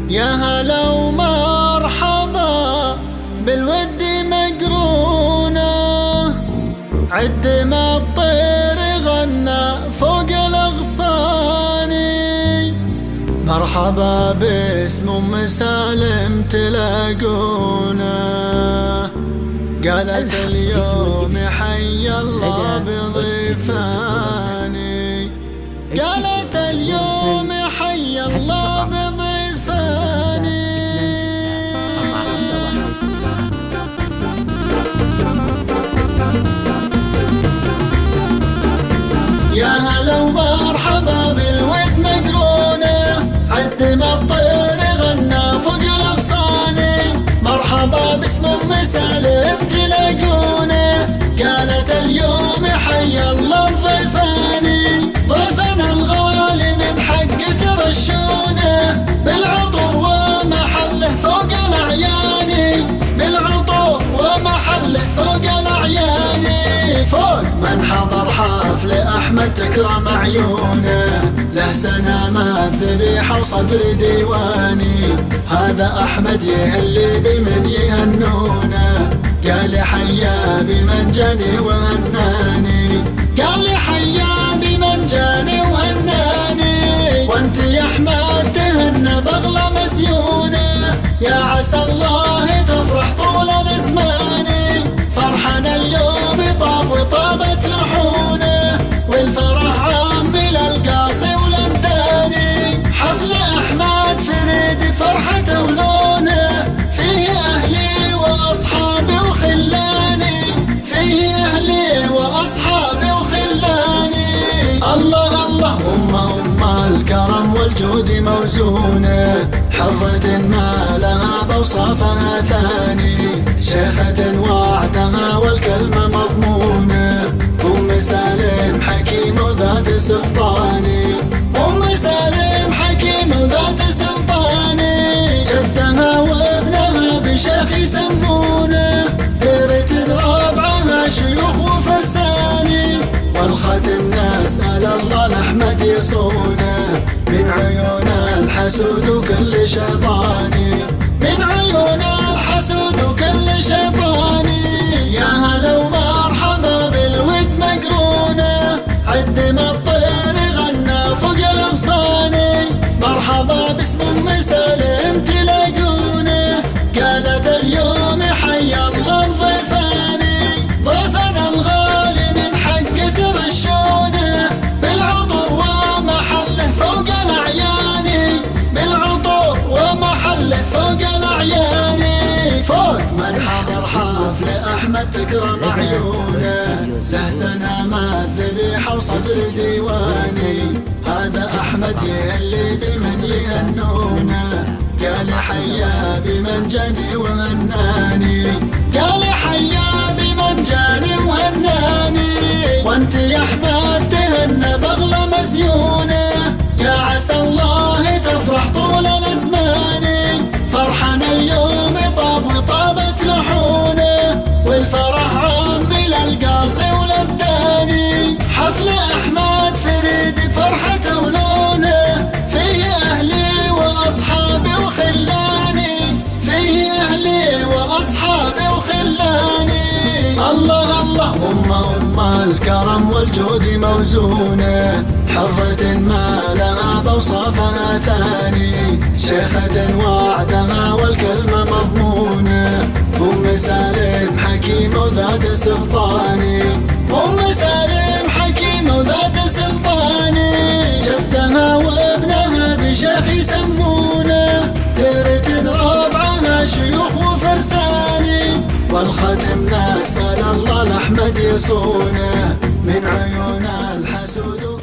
يا هلا ومرحبا بالود مقرونة، عد ما الطير غنى فوق الأغصان. مرحبا باسم أم سالم تلاقونا، قالت اليوم حي الله بضيفاني، قالت اليوم حي الله بضيفاني. يا هلا ومرحبا بالود مقرونة، عد ما الطير غنى فوق الأغصان. مرحبا باسم أم سالم تلاقونا، قالت اليوم حي الله بضيفاني. ضيفنا الغالي من حق ترشونه، بالعطور ومحله فوق الأعيان، بالعطور ومحله فوق الأعيان. فوق من حضر حفل أحمد تكرم عيونه، له سنامات ذبيحة وصدر ديواني. هذا أحمد يهلي بمن يهنونه، قال حيا بمن جاني وهناني، قال حيا بمن جاني وهناني. وانت يا أحمد تهنى بغلى مسيونه، يا عسى الله تفرح طول الأزمان. فرحنا اليوم طاب وطابت لحونه، والفرح عام للقاصي وللداني. حفل أحمد فريد فرحته ولونه، فيه أهلي وأصحابي وخلاني، فيه أهلي وأصحابي وخلاني. الله الله أم الكرم والجود موزونة، حرة ما لها بوصافها ثاني. شيخة وعدها والكلمة مضمونة، أم سالم حكيم وذات سلطاني، أم سالم حكيم وذات سلطاني. جدها وابنها بشيخ يسمونه، ديرة ربعها شيوخ وفرساني. والختم نسأل الله لأحمد يصونه، من عيون الحسود وكل شيطاني، من عيون الحسود وكل شيطاني. يا هلا ومرحبا بالود مقرونة، عد ما الطير غنى فوق الأغصان. مرحبا باسم أم سالم تلاقونا، قالت اليوم حي الله بضيفاني. ضيفنا الغالي من حق ترشونه، بالعطور ومحله فوق الأعيان، بالعطور ومحله فوق الأعيان. فوق من حضر حفل أحمد تكرم عيونه، له سنامات ذبيحة وصدر ديواني. هذا أحمد يهلي بمن يهنونه، قال حيا بمن جاني وهناني، قال حيا بمن جاني وهناني. وانت يا أحمد تهنى بغلى مسيونه، يا عسى الله تفرح طول الأزمان. فرحنا اليوم طاب وطابت لحونه، والفرح عام للقاصي وللداني. حفل أحمد فريد فرحته ولونه، فيه أهلي وأصحابي وخلاني، فيه أهلي وأصحابي وخلاني. الله الله أم الكرم والجود موزونة، حرة ما لها بوصافها ثاني. شيخة وعدها والكلمة مضمونة، أم سالم حكيم وذات سلطاني، أم سالم حكيم وذات سلطاني. جدها وابنها بشيخ يسمونه، ديرة ربعها شيوخ وفرساني. والختم نسأل الله لأحمد يصونه، من عيون الحسود